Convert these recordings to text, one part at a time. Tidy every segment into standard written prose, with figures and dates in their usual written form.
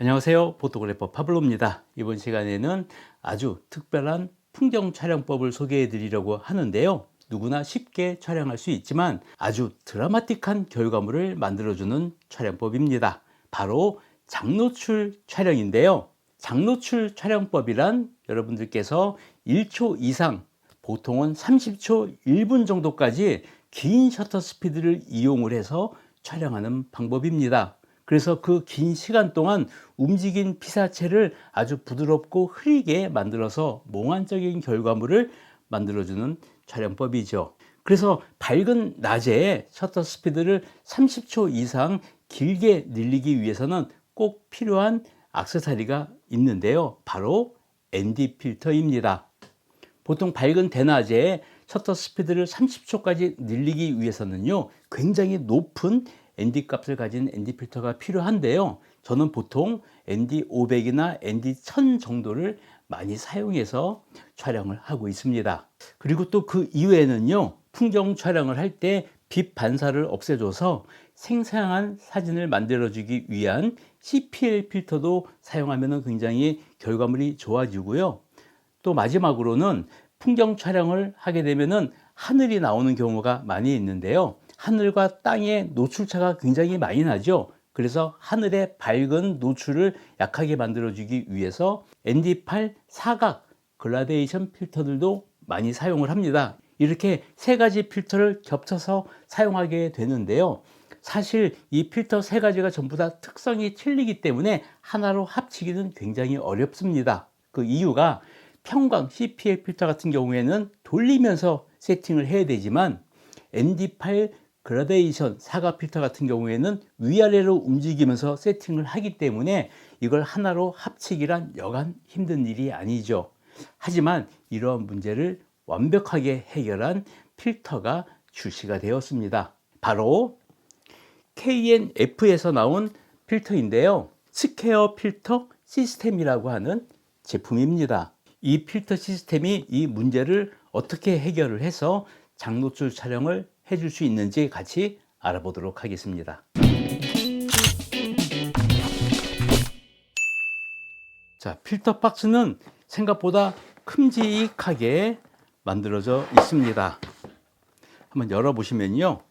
안녕하세요. 포토그래퍼 파블로입니다. 이번 시간에는 아주 특별한 풍경 촬영법을 소개해 드리려고 하는데요. 누구나 쉽게 촬영할 수 있지만 아주 드라마틱한 결과물을 만들어주는 촬영법입니다. 바로 장노출 촬영인데요. 장노출 촬영법이란 여러분들께서 1초 이상, 보통은 30초, 1분 정도까지 긴 셔터 스피드를 이용을 해서 촬영하는 방법입니다. 그래서 그 긴 시간 동안 움직인 피사체를 아주 부드럽고 흐리게 만들어서 몽환적인 결과물을 만들어주는 촬영법이죠. 그래서 밝은 낮에 셔터 스피드를 30초 이상 길게 늘리기 위해서는 꼭 필요한 액세서리가 있는데요. 바로 ND 필터입니다. 보통 밝은 대낮에 셔터 스피드를 30초까지 늘리기 위해서는요, 굉장히 높은 ND 값을 가진 ND 필터가 필요한데요. 저는 보통 ND 500이나 ND 1000 정도를 많이 사용해서 촬영을 하고 있습니다. 그리고 또 그 이외에는요, 풍경 촬영을 할 때 빛 반사를 없애줘서 생생한 사진을 만들어주기 위한 CPL 필터도 사용하면 굉장히 결과물이 좋아지고요. 또 마지막으로는 풍경 촬영을 하게 되면은 하늘이 나오는 경우가 많이 있는데요. 하늘과 땅의 노출차가 굉장히 많이 나죠. 그래서 하늘의 밝은 노출을 약하게 만들어주기 위해서 ND8 사각 글라데이션 필터들도 많이 사용을 합니다. 이렇게 세 가지 필터를 겹쳐서 사용하게 되는데요. 사실 이 필터 세 가지가 전부 다 특성이 틀리기 때문에 하나로 합치기는 굉장히 어렵습니다. 그 이유가 평광 CPL 필터 같은 경우에는 돌리면서 세팅을 해야 되지만 ND8 그라데이션 사각 필터 같은 경우에는 위아래로 움직이면서 세팅을 하기 때문에 이걸 하나로 합치기란 여간 힘든 일이 아니죠. 하지만 이러한 문제를 완벽하게 해결한 필터가 출시가 되었습니다. 바로 KNF에서 나온 필터인데요. 스퀘어 필터 시스템이라고 하는 제품입니다. 이 필터 시스템이 이 문제를 어떻게 해결을 해서 장노출 촬영을 해줄 수 있는지 같이 알아보도록 하겠습니다. 자, 필터 박스는 생각보다 큼직하게 만들어져 있습니다. 한번 열어보시면요.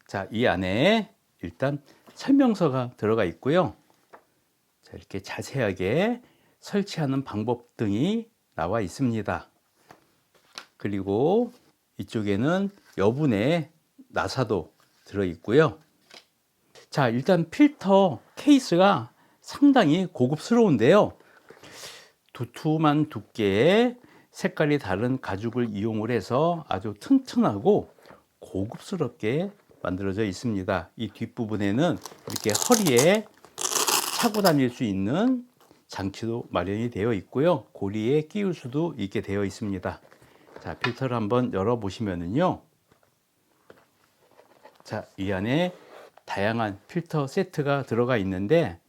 자, 이 안에 일단 설명서가 들어가 있고요. 자, 이렇게 자세하게 설치하는 방법 등이 나와 있습니다. 그리고 이쪽에는 여분의 나사도 들어 있고요. 자, 일단 필터 케이스가 상당히 고급스러운데요. 두툼한 두께의 색깔이 다른 가죽을 이용을 해서 아주 튼튼하고 고급스럽게 만들어져 있습니다. 이 뒷부분에는 이렇게 허리에 차고 다닐 수 있는 장치도 마련이 되어 있고요. 고리에 끼울 수도 있게 되어 있습니다. 자, 필터를 한번 열어 보시면은요. 자, 이 안에 다양한 필터 세트가 들어가 있는데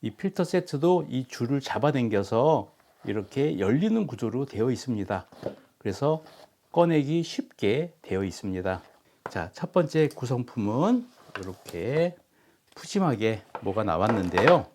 이 필터 세트도 이 줄을 잡아당겨서 이렇게 열리는 구조로 되어 있습니다. 그래서 꺼내기 쉽게 되어 있습니다. 자, 첫 번째 구성품은 이렇게 푸짐하게 뭐가 나왔는데요.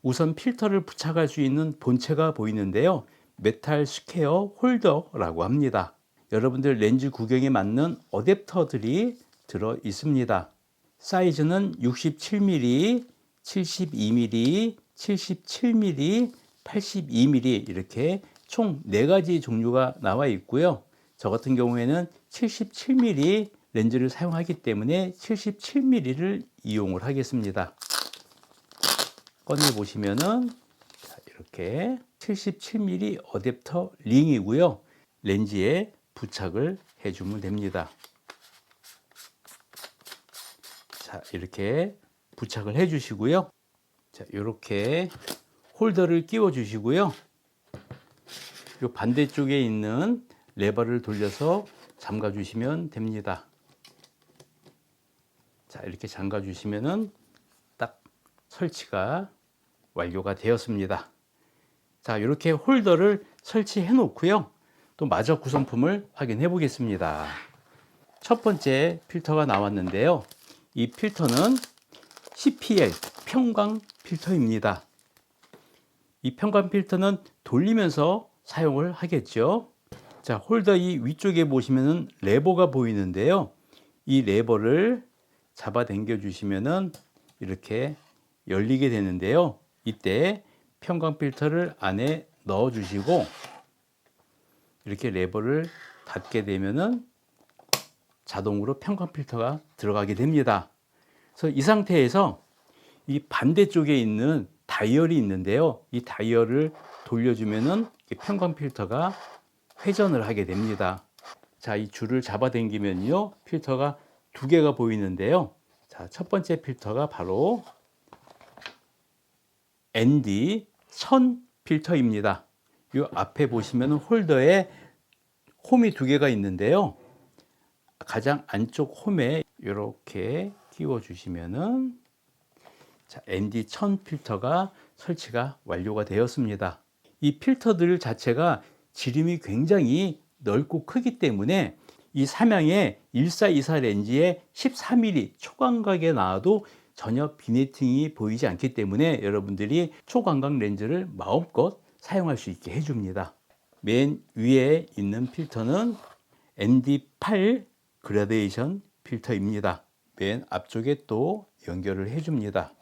우선 필터를 부착할 수 있는 본체가 보이는데요. 메탈 스퀘어 홀더라고 합니다. 여러분들 렌즈 구경에 맞는 어댑터들이 들어 있습니다. 사이즈는 67mm, 72mm, 77mm, 82mm 이렇게 총 4가지 종류가 나와 있고요. 저 같은 경우에는 77mm 렌즈를 사용하기 때문에 77mm를 이용을 하겠습니다. 꺼내 보시면은 이렇게 77mm 어댑터 링이고요. 렌즈에 부착을 해주면 됩니다. 자, 이렇게 부착을 해주시고요. 자, 이렇게 홀더를 끼워 주시고요. 이 반대쪽에 있는 레버를 돌려서 잠가 주시면 됩니다. 자, 이렇게 잠가 주시면은 딱 설치가 완료가 되었습니다. 자, 이렇게 홀더를 설치해 놓고요. 또 마저 구성품을 확인해 보겠습니다. 첫 번째 필터가 나왔는데요. 이 필터는 CPL 평광 필터입니다. 이 편광 필터는 돌리면서 사용을 하겠죠. 자, 홀더 이 위쪽에 보시면은 레버가 보이는데요. 이 레버를 잡아 당겨 주시면은 이렇게 열리게 되는데요. 이때 편광 필터를 안에 넣어 주시고 이렇게 레버를 닫게 되면은 자동으로 편광 필터가 들어가게 됩니다. 그래서 이 상태에서 이 반대쪽에 있는 다이얼이 있는데요. 이 다이얼을 돌려주면은 편광 필터가 회전을 하게 됩니다. 자, 이 줄을 잡아 당기면요, 필터가 두 개가 보이는데요. 자, 첫 번째 필터가 바로 ND1000 필터입니다. 이 앞에 보시면 홀더에 홈이 두 개가 있는데요. 가장 안쪽 홈에 이렇게 끼워 주시면은 자, ND1000 필터가 설치가 완료가 되었습니다. 이 필터들 자체가 지름이 굉장히 넓고 크기 때문에 이 삼양의 1424 렌즈에 14mm 초광각에 나와도 전혀 비네팅이 보이지 않기 때문에 여러분들이 초광각 렌즈를 마음껏 사용할 수 있게 해줍니다. 맨 위에 있는 필터는 ND8 그라데이션 필터입니다. 맨 앞쪽에 또 연결을 해줍니다.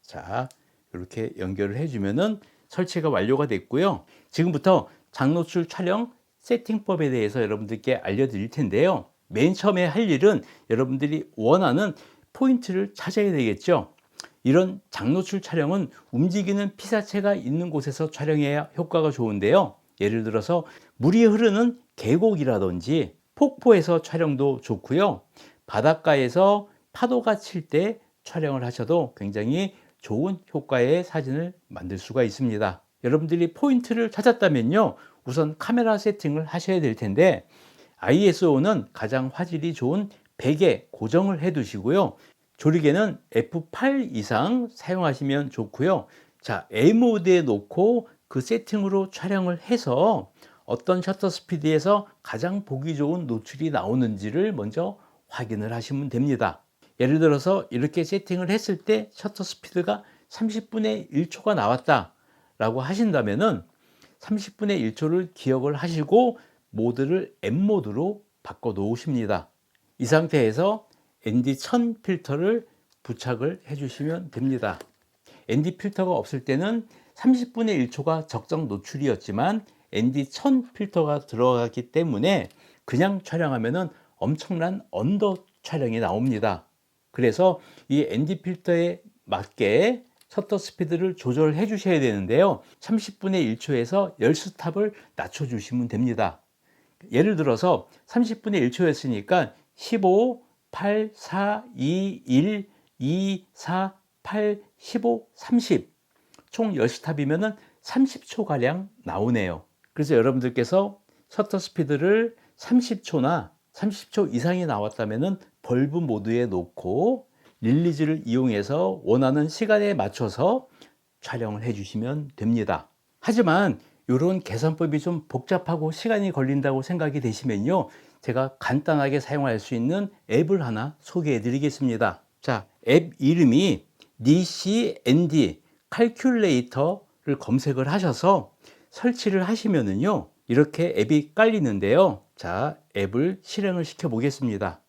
자, 이렇게 연결을 해주면은 설치가 완료가 됐고요. 지금부터 장노출 촬영 세팅법에 대해서 여러분들께 알려드릴 텐데요. 맨 처음에 할 일은 여러분들이 원하는 포인트를 찾아야 되겠죠. 이런 장노출 촬영은 움직이는 피사체가 있는 곳에서 촬영해야 효과가 좋은데요. 예를 들어서 물이 흐르는 계곡이라든지 폭포에서 촬영도 좋고요. 바닷가에서 파도가 칠 때 촬영을 하셔도 굉장히 좋은 효과의 사진을 만들 수가 있습니다. 여러분들이 포인트를 찾았다면요, 우선 카메라 세팅을 하셔야 될 텐데 ISO는 가장 화질이 좋은 100에 고정을 해 두시고요. 조리개는 F8 이상 사용하시면 좋고요. 자, A 모드에 놓고 그 세팅으로 촬영을 해서 어떤 셔터 스피드에서 가장 보기 좋은 노출이 나오는지를 먼저 확인을 하시면 됩니다. 예를 들어서 이렇게 세팅을 했을 때 셔터 스피드가 30분의 1초가 나왔다 라고 하신다면은 30분의 1초를 기억을 하시고 모드를 M 모드로 바꿔 놓으십니다. 이 상태에서 ND1000 필터를 부착을 해 주시면 됩니다. ND 필터가 없을 때는 30분의 1초가 적정 노출이었지만 ND1000 필터가 들어갔기 때문에 그냥 촬영하면은 엄청난 언더 촬영이 나옵니다. 그래서 이 ND 필터에 맞게 셔터 스피드를 조절해 주셔야 되는데요. 30분의 1초에서 열스탑을 낮춰 주시면 됩니다. 예를 들어서 30분의 1초였으니까 15, 8, 4, 2, 1, 2, 4, 8, 15, 30. 총 열스탑이면은 30초가량 나오네요. 그래서 여러분들께서 셔터 스피드를 30초나 30초 이상이 나왔다면은 벌브 모드에 놓고 릴리즈를 이용해서 원하는 시간에 맞춰서 촬영을 해 주시면 됩니다. 하지만 이런 계산법이 좀 복잡하고 시간이 걸린다고 생각이 되시면요, 제가 간단하게 사용할 수 있는 앱을 하나 소개해 드리겠습니다. 자, 앱 이름이 DCND 칼큘레이터를 검색을 하셔서 설치를 하시면은요, 이렇게 앱이 깔리는데요. 자, 앱을 실행을 시켜 보겠습니다.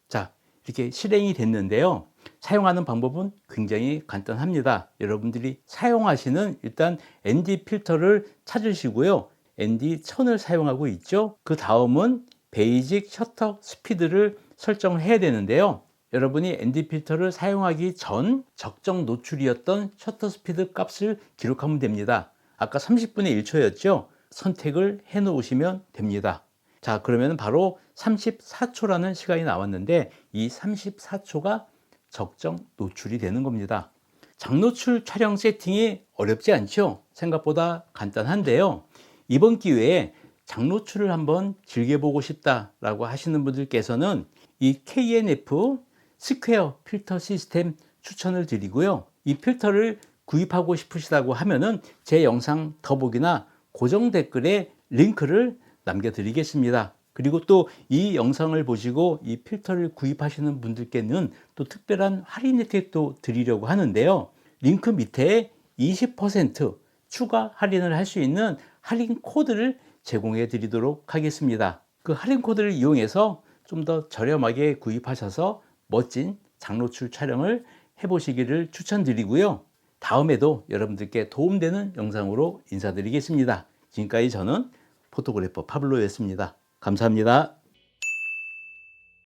자, 이렇게 실행이 됐는데요. 사용하는 방법은 굉장히 간단합니다. 여러분들이 사용하시는 일단 ND 필터를 찾으시고요. ND1000을 사용하고 있죠. 그 다음은 베이직 셔터 스피드를 설정을 해야 되는데요. 여러분이 ND 필터를 사용하기 전 적정 노출이었던 셔터 스피드 값을 기록하면 됩니다. 아까 30분의 1초였죠. 선택을 해 놓으시면 됩니다. 자, 그러면 바로 34초라는 시간이 나왔는데 이 34초가 적정 노출이 되는 겁니다. 장노출 촬영 세팅이 어렵지 않죠? 생각보다 간단한데요. 이번 기회에 장노출을 한번 즐겨보고 싶다라고 하시는 분들께서는 이 KNF 스퀘어 필터 시스템 추천을 드리고요. 이 필터를 구입하고 싶으시다고 하면은 제 영상 더보기나 고정 댓글에 링크를 남겨드리겠습니다. 그리고 또 이 영상을 보시고 이 필터를 구입하시는 분들께는 또 특별한 할인 혜택도 드리려고 하는데요. 링크 밑에 20% 추가 할인을 할 수 있는 할인 코드를 제공해 드리도록 하겠습니다. 그 할인 코드를 이용해서 좀 더 저렴하게 구입하셔서 멋진 장노출 촬영을 해보시기를 추천드리고요. 다음에도 여러분들께 도움되는 영상으로 인사드리겠습니다. 지금까지 저는 포토그래퍼 파블로였습니다. 감사합니다.